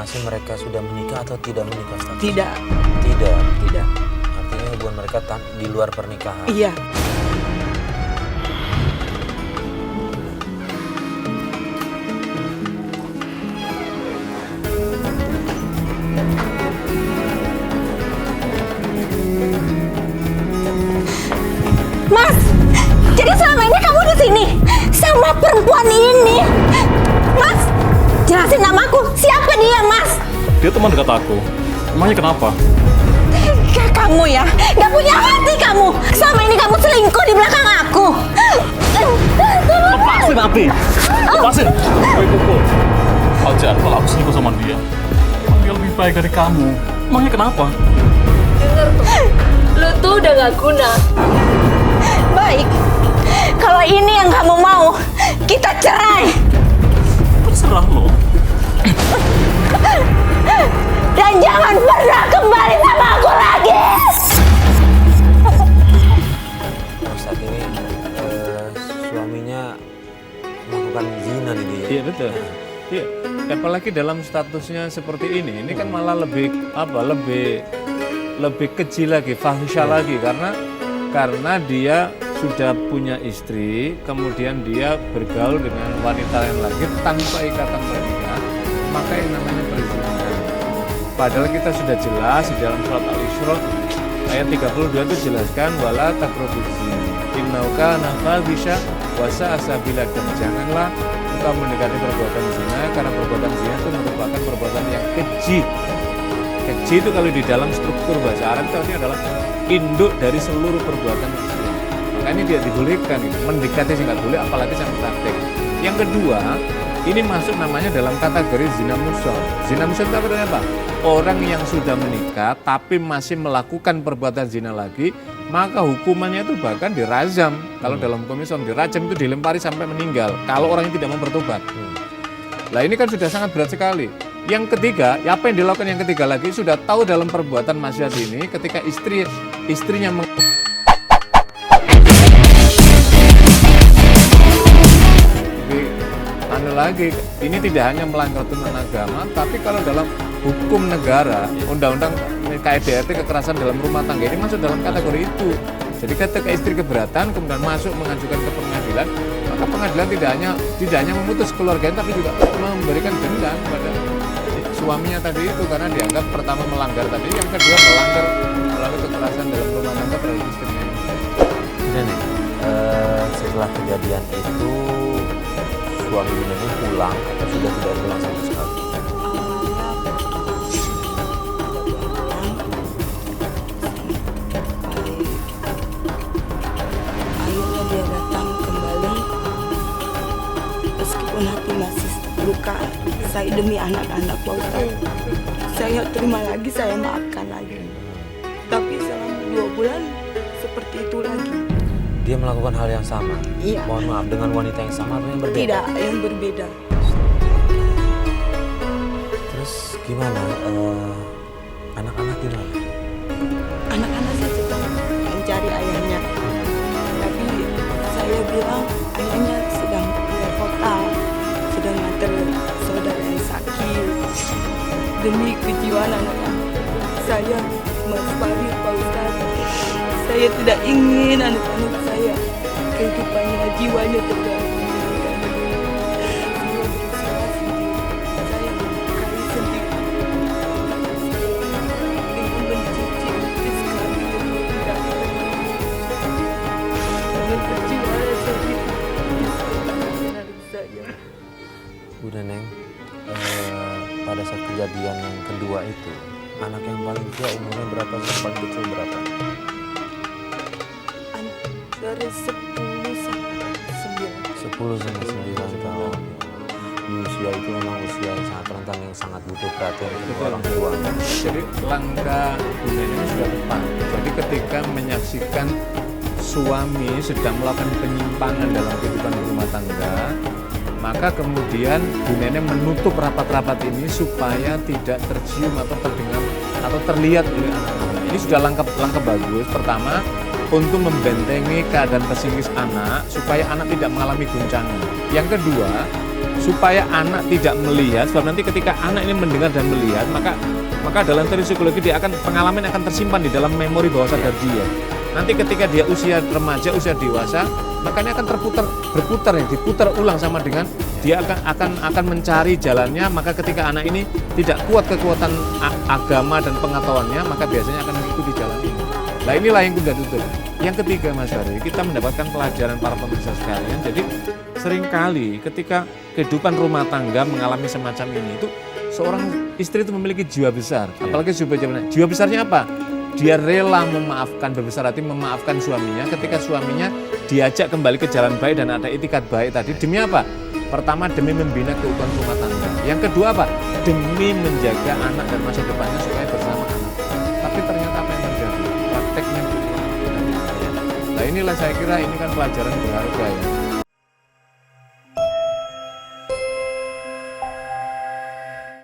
konfirmasi mereka sudah menikah atau tidak menikah status? Tidak. Tidak. Tidak. Artinya hubungan mereka di luar pernikahan. Iya. Mas, jadi selama ini kamu di sini sama perempuan ini. Mas, jelasin namaku. Siapa dia, Mas? Dia teman dekat aku. Emangnya kenapa? Tega kamu ya, gak punya hati kamu. Selama ini kamu selingkuh di belakang aku. Lepasin, Api! Lepasin! Woi, Koko. Wajar kalau aku selingkuh sama dia. Dia lebih baik dari kamu. Emangnya kenapa? Dengar tuh, lu tuh udah gak guna. Baik, kalau ini yang kamu mau, kita cerai. Terserah lo. Dan jangan pernah kembali sama aku lagi. Saat ini suaminya melakukan zina nih dia. Iya betul. Iya. Apalagi dalam statusnya seperti ini kan malah lebih keji lagi, fahisya lagi karena dia sudah punya istri, kemudian dia bergaul dengan wanita lain lagi tanpa ikatan pernikahan, maka yang namanya perzinahan. Padahal kita sudah jelas di dalam surat Al-Isra ayat 32 itu jelaskan wala taqrabuz zina innahu kana fahisha wa sa'a sabila, dan janganlah engkau mendekati perbuatan zina karena perbuatan zina itu merupakan perbuatan yang keji. Keji itu kalau di dalam struktur bahasa Arab itu artinya adalah induk dari seluruh perbuatan maksiat. Makanya dia dibolehkan mendekati sih nggak boleh, apalagi sampai praktek. Yang kedua, ini masuk namanya dalam kategori zina muhsan. Zina muhsan itu apa? Orang yang sudah menikah tapi masih melakukan perbuatan zina lagi, maka hukumannya itu bahkan dirajam. Kalau dalam hukum Islam dirajam itu dilempari sampai meninggal kalau orangnya tidak mau bertobat. Nah ini kan sudah sangat berat sekali. Yang ketiga, apa yang dilakukan yang ketiga lagi, sudah tahu dalam perbuatan maksiat ini ketika istrinya lagi, ini tidak hanya melanggar tuntunan agama, tapi kalau dalam hukum negara, undang-undang KDRT kekerasan dalam rumah tangga ini masuk dalam kategori itu. Jadi ketika istri keberatan kemudian masuk mengajukan ke pengadilan, maka pengadilan tidak hanya memutus keluarganya tapi juga memberikan denda kepada suaminya tadi itu karena dianggap pertama melanggar tadi, yang kedua melanggar kekerasan dalam rumah tangga terhadap istrinya. Nenek, setelah kejadian itu suami nenek pulang atau sudah tidak pulang sama sekali? Akhirnya dia datang kembali, meskipun hati masih luka. Saya demi anak-anak Pak Ustaz, saya terima lagi, saya maafkan lagi. Tapi selama 2 bulan seperti itu lagi. Dia melakukan hal yang sama? Iya. Mohon maaf, dengan wanita yang sama atau yang berbeda? Tidak, yang berbeda. Terus gimana? Anak-anak gimana? Anak-anak saya sedang mencari ayahnya. Tapi saya bilang ayahnya sedang keluar kota, sedang nganter saudara yang sakit. Demi kejiwaan anak-anak saya, Mas Farid, Pak Ustaz, saya tidak ingin anak-anak saya kehidupannya, jiwanya terganggu. Saya berusaha sendiri, saya menikahi sendiri dengan mencuci sekali demi tidak dengan perjuangan sendiri anak saya. Bu Neneng, pada saat kejadian yang kedua itu, anak yang paling tua umurnya berapa, yang paling kecil berapa? Dari 10 sampai 9. 10 sampai 9 tahun. Di usia itu memang usia yang sangat rentan, yang sangat butuh perhatian kedua orang tua. Jadi langkah Bunda ini sudah tepat. Jadi ketika menyaksikan suami sedang melakukan penyimpangan dalam kehidupan rumah tangga, maka kemudian Bu Nenek menutup rapat-rapat ini supaya tidak tercium atau terdengar atau terlihat oleh anak-anak. Ini sudah langkah bagus. Pertama, untuk membentengi keadaan psikis anak supaya anak tidak mengalami guncangan. Yang kedua, supaya anak tidak melihat, sebab nanti ketika anak ini mendengar dan melihat, maka dalam teori psikologi pengalaman akan tersimpan di dalam memori bawah sadar dia. Nanti ketika dia usia remaja, usia dewasa, makanya akan berputar ya, diputar ulang sama dengan dia akan mencari jalannya. Maka ketika anak ini tidak kuat kekuatan agama dan pengetahuannya, maka biasanya akan mengikuti jalan ini. Nah inilah yang tunda tutur. Yang ketiga Mas Fahri, kita mendapatkan pelajaran para pemirsa sekalian. Jadi seringkali ketika kehidupan rumah tangga mengalami semacam ini, itu seorang istri itu memiliki jiwa besar. Apalagi jiwa besarnya apa? Dia rela memaafkan, berbesar hati memaafkan suaminya ketika suaminya diajak kembali ke jalan baik dan ada itikat baik tadi. Demi apa? Pertama, demi membina keutuhan rumah tangga. Yang kedua apa? Demi menjaga anak dan masa depannya supaya bersama anak. Tapi ternyata apa yang terjadi? Prakteknya berubah. Nah inilah saya kira ini kan pelajaran berharga ya.